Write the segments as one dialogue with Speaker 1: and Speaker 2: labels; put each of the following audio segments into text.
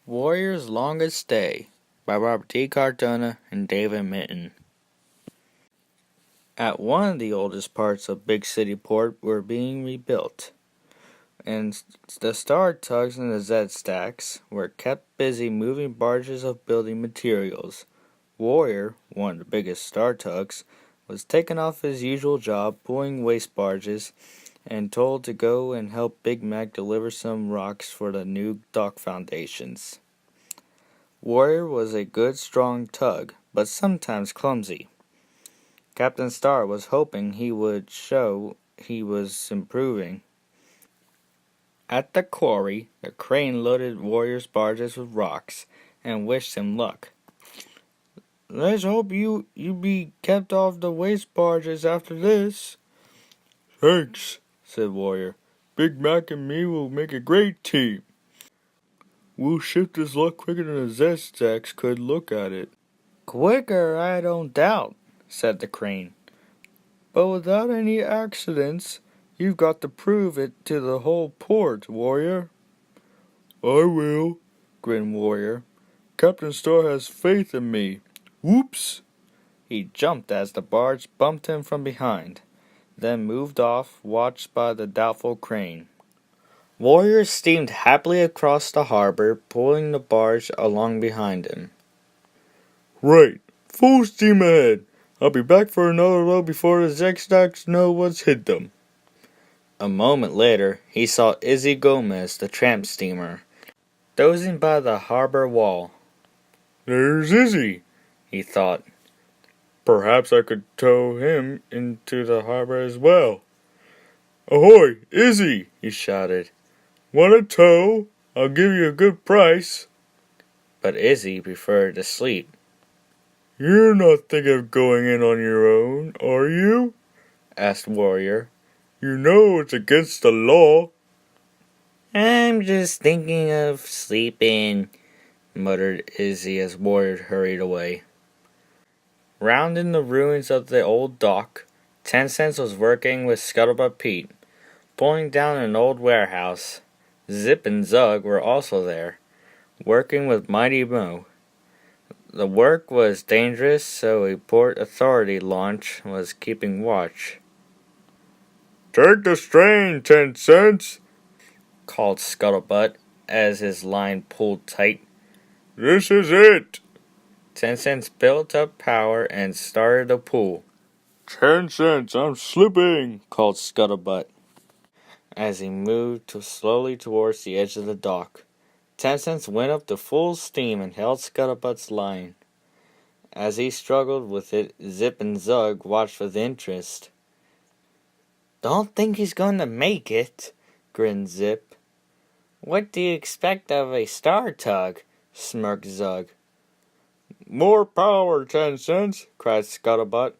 Speaker 1: Warrior's Longest Day by Robert D. Cardona and David Mitton. At one of the oldest parts of Big City Port were being rebuilt, and the Star Tugs and the Z Stacks were kept busy moving barges of building materials. Warrior, one of the biggest Star Tugs, was taken off his usual job pulling waste barges and told to go and help Big Mac deliver some rocks for the new dock foundations. Warrior was a good strong tug, but sometimes clumsy. Captain Star was hoping he would show he was improving. At the quarry, the crane loaded Warrior's barges with rocks and wished him luck. "Let's hope you be kept off the waste barges after this." "Thanks," said Warrior. "Big Mac and me will make a great team. We'll shift this lot quicker than the Z-Stacks could look at it." "Quicker, I don't doubt," said the crane. "But without any accidents, you've got to prove it to the whole port, Warrior." "I will," grinned Warrior. "Captain Star has faith in me. Whoops!" He jumped as the barge bumped him from behind, then moved off, watched by the doubtful crane. Warrior steamed happily across the harbor, pulling the barge along behind him. "Right, full steam ahead. I'll be back for another load before the Z-Stacks know what's hit them." A moment later, he saw Izzy Gomez, the tramp steamer, dozing by the harbor wall. "There's Izzy," he thought. "Perhaps I could tow him into the harbor as well." "Ahoy, Izzy!" he shouted. "Want a tow? I'll give you a good price." But Izzy preferred to sleep. "You're not thinking of going in on your own, are you?" asked Warrior. "You know it's against the law." "I'm just thinking of sleeping," muttered Izzy as Warrior hurried away. Round in the ruins of the old dock, 10 Cents was working with Scuttlebutt Pete, pulling down an old warehouse. Zip and Zug were also there, working with Mighty Mo. The work was dangerous, so a Port Authority launch was keeping watch. "Take the strain, 10 Cents!" called Scuttlebutt as his line pulled tight. "This is it!" 10 Cents built up power and started to pull. "10 Cents, I'm slipping!" called Scuttlebutt as he moved slowly towards the edge of the dock. 10 Cents went up to full steam and held Scuttlebutt's line. As he struggled with it, Zip and Zug watched with interest. "Don't think he's going to make it," grinned Zip. "What do you expect of a star tug?" smirked Zug. "More power, 10 Cents!" cried Scuttlebutt.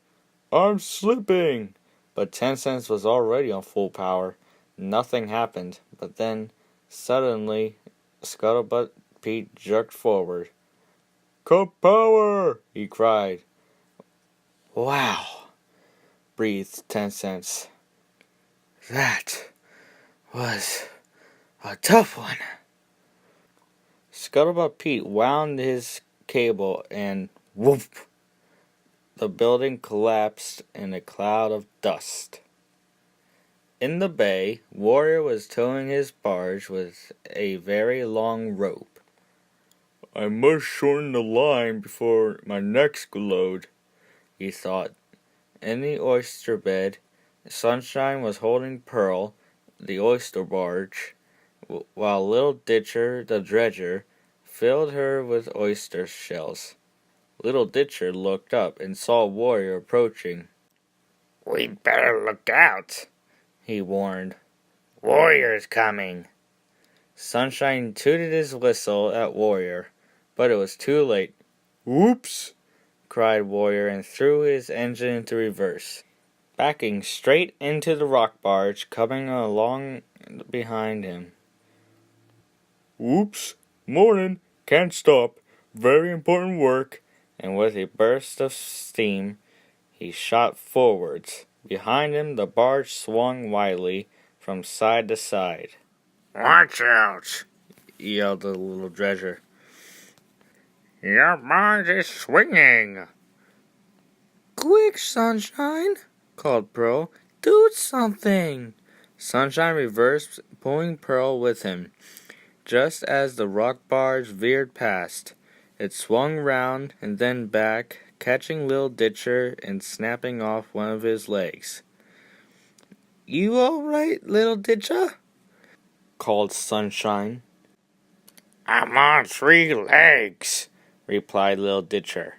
Speaker 1: "I'm slipping!" But 10 Cents was already on full power. Nothing happened, but then, suddenly, Scuttlebutt Pete jerked forward. "Cut power!" he cried. "Wow!" breathed 10 Cents. "That was a tough one." Scuttlebutt Pete wound his cable and whoop! The building collapsed in a cloud of dust. In the bay, Warrior was towing his barge with a very long rope. "I must shorten the line before my next load," he thought. In the oyster bed, Sunshine was holding Pearl, the oyster barge, while Little Ditcher, the dredger, filled her with oyster shells. Little Ditcher looked up and saw Warrior approaching. "We'd better look out," he warned. "Warrior's coming." Sunshine tooted his whistle at Warrior, but it was too late. "Whoops!" cried Warrior and threw his engine into reverse, backing straight into the rock barge coming along behind him. "Whoops! Morning! Can't stop! Very important work!" And with a burst of steam, he shot forwards. Behind him, the barge swung wildly from side to side. "Watch out!" yelled the little dredger. Your barge is swinging. Quick, Sunshine, called Pearl. Do something. Sunshine reversed, pulling Pearl with him. Just as the rock barge veered past, it swung round and then back, catching Lil Ditcher and snapping off one of his legs. You all right, Little Ditcher? Called Sunshine. I'm on 3 legs, replied Lil Ditcher.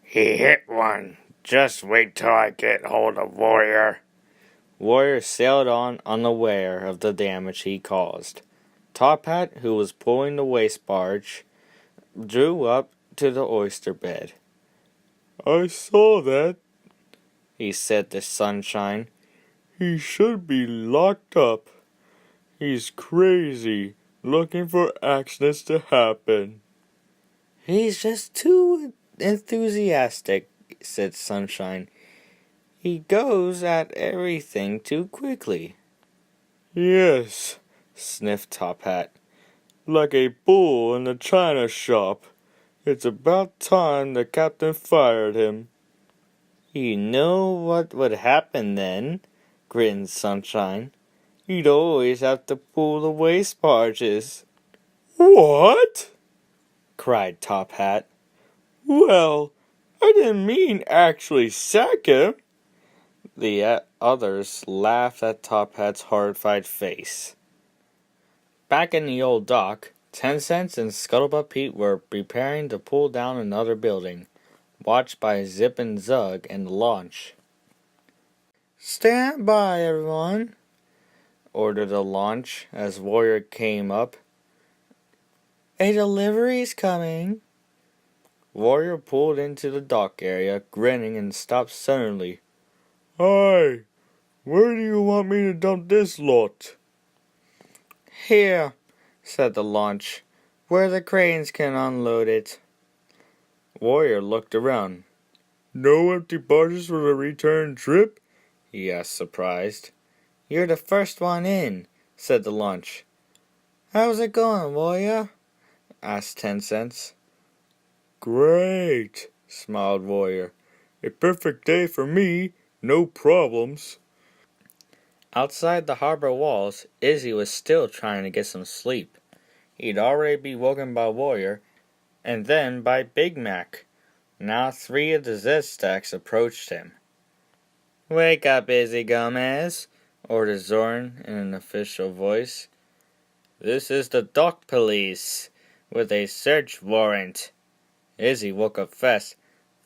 Speaker 1: He hit one. Just wait till I get hold of Warrior. Warrior sailed on unaware of the damage he caused. Top Hat, who was pulling the waste barge, drew up to the oyster bed. I saw that, he said to Sunshine. He should be locked up. He's crazy, looking for accidents to happen. He's just too enthusiastic, said Sunshine. He goes at everything too quickly. Yes, sniffed Top Hat. Like a bull in the china shop. It's about time the captain fired him. You know what would happen then, grinned Sunshine. You'd always have to pull the waste barges. What? Cried Top Hat. Well, I didn't mean actually sack him. The others laughed at Top Hat's horrified face. Back in the old dock, 10 Cents and Scuttlebutt Pete were preparing to pull down another building, watched by Zip and Zug and the launch. Stand by, everyone, ordered the launch as Warrior came up. A delivery's coming. Warrior pulled into the dock area, grinning, and stopped suddenly. Hi, where do you want me to dump this lot? Here, said the launch, where the cranes can unload it. Warrior looked around. No empty barges for the return trip? He asked, surprised. You're the first one in, said the launch. How's it going, Warrior? Asked 10 Cents. Great, smiled Warrior. A perfect day for me, no problems. Outside the harbor walls, Izzy was still trying to get some sleep. He'd already been woken by Warrior, and then by Big Mac. Now 3 of the Z-Stacks approached him. Wake up, Izzy Gomez, ordered Zoran in an official voice. This is the dock police, with a search warrant. Izzy woke up fast.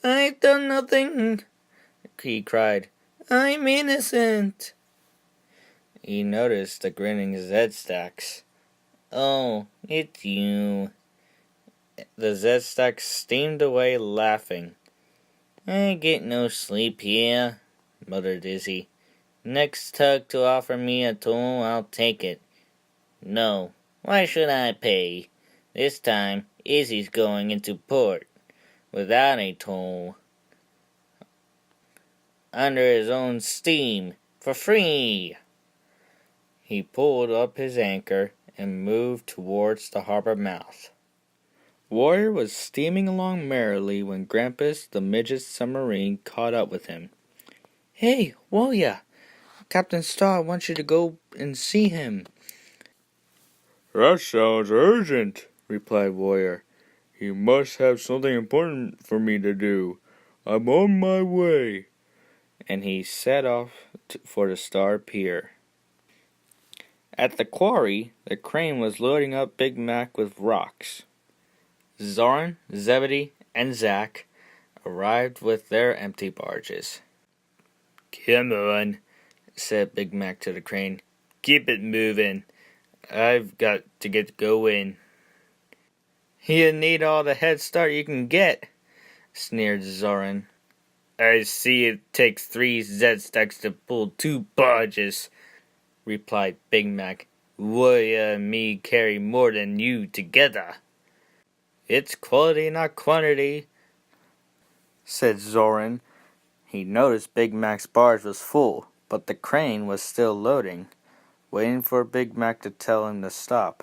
Speaker 1: I've done nothing, he cried. I'm innocent. He noticed the grinning Z-Stacks. Oh, it's you. The Z-Stacks steamed away laughing. I get no sleep here, muttered Izzy. Next tug to offer me a toll, I'll take it. No, why should I pay? This time, Izzy's going into port, without a toll. Under his own steam, for free. He pulled up his anchor and moved towards the harbor mouth. Warrior was steaming along merrily when Grampus, the midget submarine, caught up with him. Hey, Warrior! Captain Star wants you to go and see him. That sounds urgent, replied Warrior. He must have something important for me to do. I'm on my way. And he set off for the Star Pier. At the quarry, the crane was loading up Big Mac with rocks. Zoran, Zebedee, and Zach arrived with their empty barges. Come on, said Big Mac to the crane. Keep it moving. I've got to get going. You need all the head start you can get, sneered Zoran. I see it takes 3 Z-Stacks to pull 2 barges, replied Big Mac. Warrior and me carry more than you together. It's quality, not quantity, said Zoran. He noticed Big Mac's barge was full, but the crane was still loading, waiting for Big Mac to tell him to stop.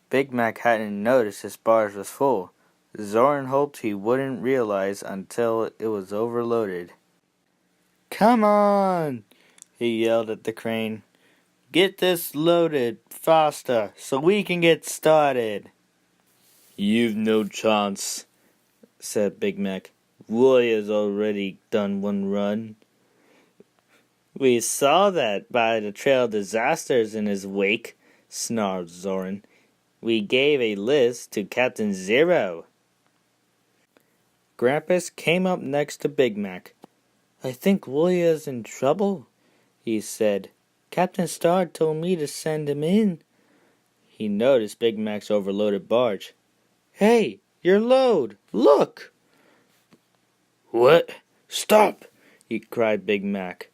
Speaker 1: Big Mac hadn't noticed his barge was full, Zoran hoped he wouldn't realize until it was overloaded. "Come on!" he yelled at the crane. "Get this loaded faster so we can get started." "You've no chance," said Big Mac. "Roy has already done one run." "We saw that by the trail of disasters in his wake," snarled Zoran. "We gave a list to Captain Zero." Grampus came up next to Big Mac. "I think William's in trouble," he said. "Captain Star told me to send him in." He noticed Big Mac's overloaded barge. "Hey, your load! Look!" "What? Stop!" he cried Big Mac.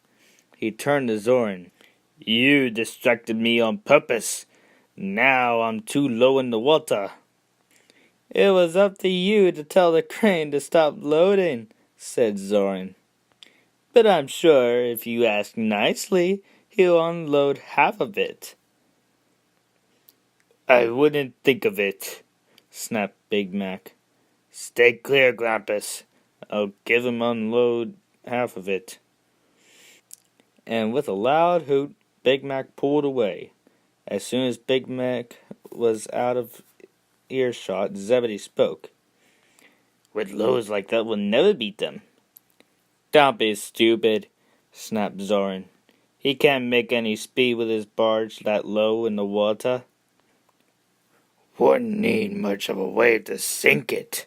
Speaker 1: He turned to Zoran. "You distracted me on purpose. Now I'm too low in the water." "It was up to you to tell the crane to stop loading," said Zoran. "But I'm sure if you ask nicely, he'll unload half of it." "I wouldn't think of it," snapped Big Mac. "Stay clear, Grampus. I'll give him unload half of it." And with a loud hoot, Big Mac pulled away. As soon as Big Mac was out of earshot, Zebedee spoke. "With loads like that, we'll never beat them." "Don't be stupid," snapped Zoran. "He can't make any speed with his barge that low in the water." "Wouldn't need much of a wave to sink it,"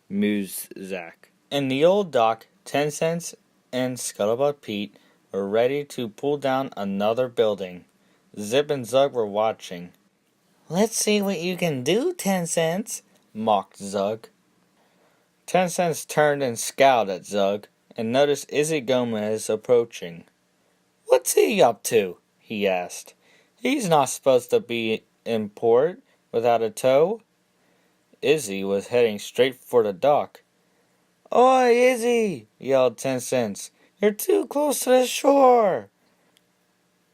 Speaker 1: mused Zack. In the old dock, 10 Cents and Scuttlebutt Pete were ready to pull down another building. Zip and Zug were watching. "Let's see what you can do, 10 Cents," mocked Zug. 10 Cents turned and scowled at Zug and noticed Izzy Gomez approaching. "What's he up to?" he asked. "He's not supposed to be in port without a tow." Izzy was heading straight for the dock. "Oi, Izzy!" yelled 10 Cents. "You're too close to the shore!"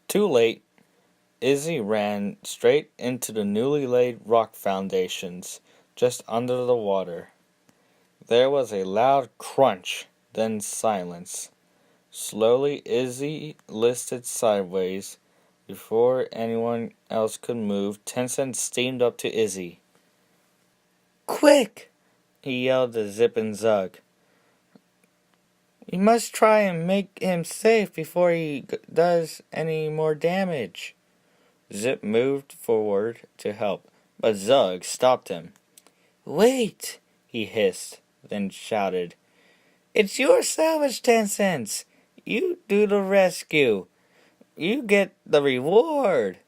Speaker 1: Too late. Izzy ran straight into the newly laid rock foundations, just under the water. There was a loud crunch, then silence. Slowly Izzy listed sideways. Before anyone else could move, 10 Cents steamed up to Izzy. "Quick!" he yelled to Zip and Zug. "We must try and make him safe before he does any more damage." Zip moved forward to help, but Zug stopped him. "Wait!" he hissed, then shouted. "It's your salvage, 10 Cents! You do the rescue! You get the reward!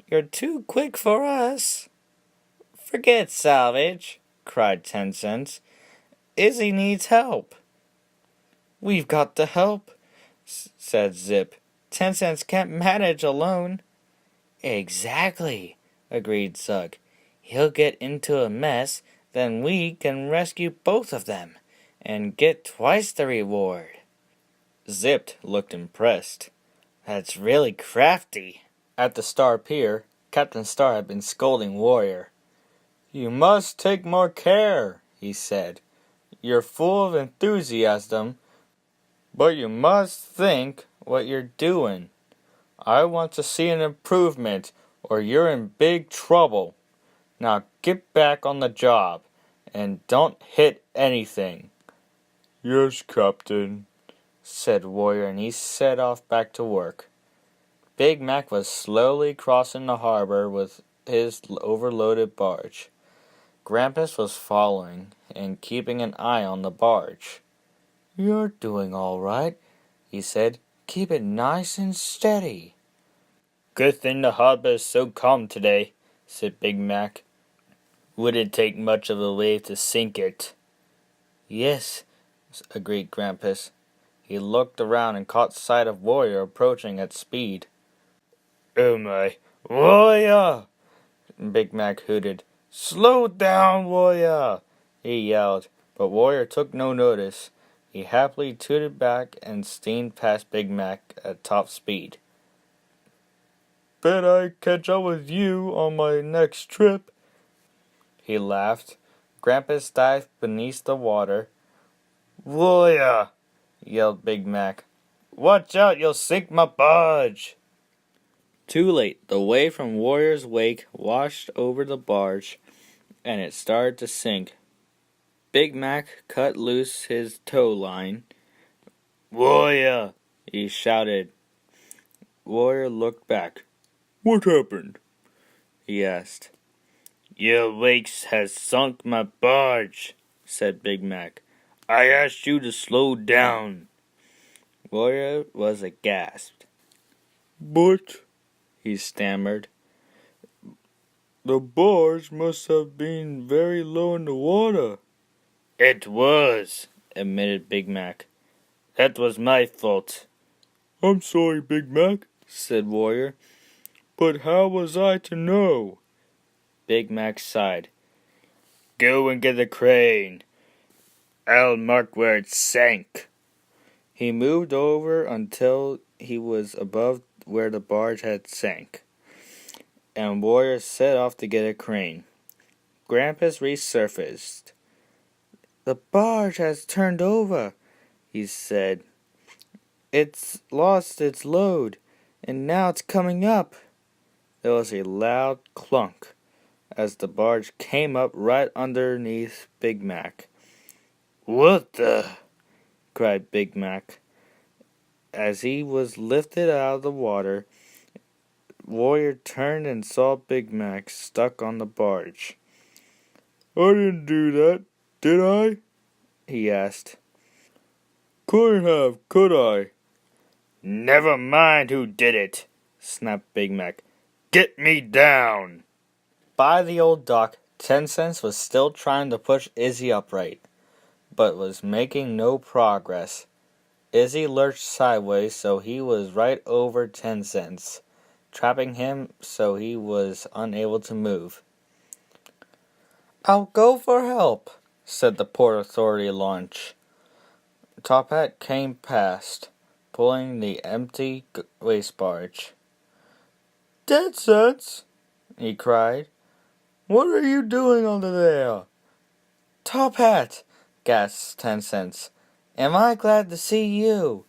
Speaker 1: You're too quick for us!" "Forget salvage!" cried 10 Cents. "Izzy needs help." "We've got to help," said Zip. 10 Cents can't manage alone." "Exactly," agreed Zug. "He'll get into a mess, then we can rescue both of them and get twice the reward." Zip looked impressed. "That's really crafty." At the Star Pier, Captain Star had been scolding Warrior. "You must take more care," he said. "You're full of enthusiasm, but you must think what you're doing. I want to see an improvement, or you're in big trouble. Now get back on the job, and don't hit anything." "Yes, Captain," said Warrior, and he set off back to work. Big Mac was slowly crossing the harbor with his overloaded barge. Grampus was following and keeping an eye on the barge. "You're doing all right," he said. "Keep it nice and steady." "Good thing the harbor is so calm today," said Big Mac. "Wouldn't take much of a wave to sink it." "Yes," agreed Grampus. He looked around and caught sight of Warrior approaching at speed. "Oh my, Warrior!" Big Mac hooted. "Slow down, Warrior!" he yelled, but Warrior took no notice. He happily tooted back and steamed past Big Mac at top speed. "Bet I catch up with you on my next trip," he laughed. Grampus dived beneath the water. "Warrior!" yelled Big Mac. "Watch out, you'll sink my barge!" Too late. The wave from Warrior's wake washed over the barge, and it started to sink. Big Mac cut loose his tow line. "Warrior!" he shouted. Warrior looked back. "What happened?" he asked. "Your wakes has sunk my barge," said Big Mac. "I asked you to slow down." Warrior was aghast. "But," he stammered, "the barge must have been very low in the water." "It was," admitted Big Mac. "That was my fault." "I'm sorry, Big Mac," said Warrior. "But how was I to know?" Big Mac sighed. "Go and get a crane. I'll mark where it sank." He moved over until he was above where the barge had sank, and Warrior set off to get a crane. Grampus resurfaced. "The barge has turned over," he said. "It's lost its load, and now it's coming up." There was a loud clunk as the barge came up right underneath Big Mac. "What the?" cried Big Mac. As he was lifted out of the water, Warrior turned and saw Big Mac stuck on the barge. "I didn't do that, did I?" he asked. "Couldn't have, could I?" "Never mind who did it," snapped Big Mac. "Get me down!" By the old dock, 10 Cents was still trying to push Izzy upright, but was making no progress. Izzy lurched sideways so he was right over 10 Cents, trapping him so he was unable to move. "I'll go for help," said the Port Authority launch. Top Hat came past, pulling the empty waste barge. 10 Cents!" he cried. "What are you doing under there?" "Top Hat!" gasped 10 Cents. "Am I glad to see you?"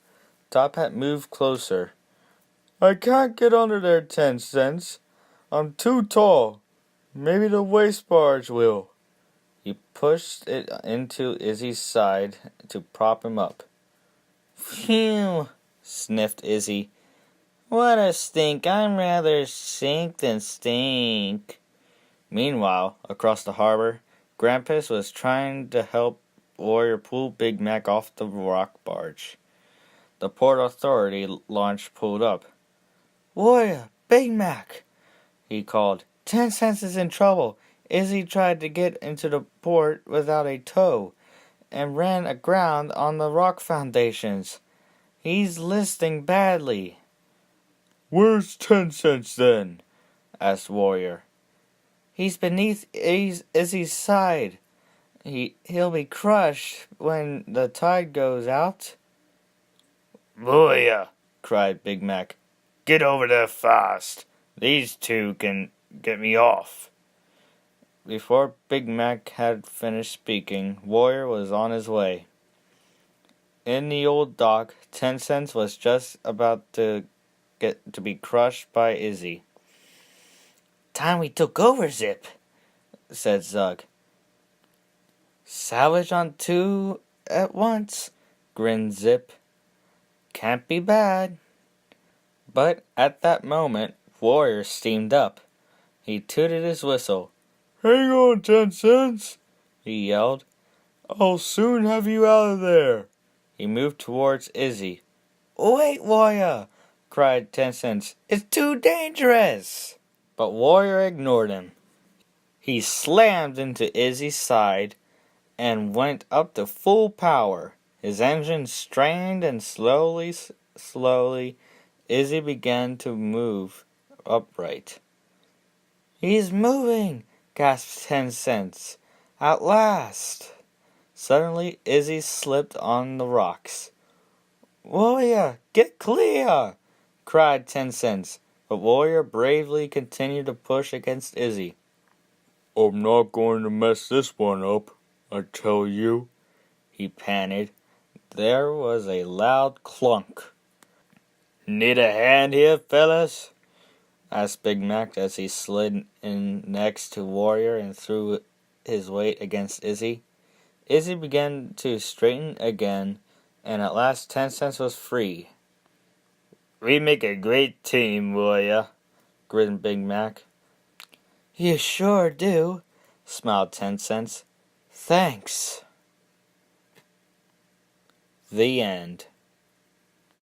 Speaker 1: Top Hat moved closer. "I can't get under there, 10 Cents. I'm too tall. Maybe the waste barge will." He pushed it into Izzy's side to prop him up. "Phew!" sniffed Izzy. "What a stink. I'm rather sink than stink." Meanwhile, across the harbor, Grampus was trying to help Warrior pull Big Mac off the rock barge. The Port Authority launch pulled up. "Warrior, Big Mac!" he called. 10 Cents is in trouble. Izzy tried to get into the port without a tow and ran aground on the rock foundations. He's listing badly." "Where's 10 Cents then?" asked Warrior. "He's beneath Izzy's side. He'll be crushed when the tide goes out." "Warrior!" cried Big Mac. "Get over there fast. These two can get me off." Before Big Mac had finished speaking, Warrior was on his way. In the old dock, 10 Cents was just about to get to be crushed by Izzy. "Time we took over, Zip," said Zug. "Salvage on 2 at once," grinned Zip. "Can't be bad." But at that moment, Warrior steamed up. He tooted his whistle. "Hang on, 10 Cents," he yelled. "I'll soon have you out of there." He moved towards Izzy. "Wait, Warrior!" cried 10 Cents. "It's too dangerous!" But Warrior ignored him. He slammed into Izzy's side and went up to full power. His engine strained and slowly, Izzy began to move upright. "He's moving!" gasped 10 Cents. "At last!" Suddenly, Izzy slipped on the rocks. "Warrior, get clear!" cried 10 Cents, but Warrior bravely continued to push against Izzy. I'm not going to mess this one up, I tell you, he panted. There was a loud clunk. Need a hand here, fellas? Asked Big Mac as he slid in next to Warrior and threw his weight against Izzy. Izzy began to straighten again, and at last 10 cents was free. We make a great team, Warrior, grinned Big Mac. You sure do, smiled 10 cents. Thanks. The end.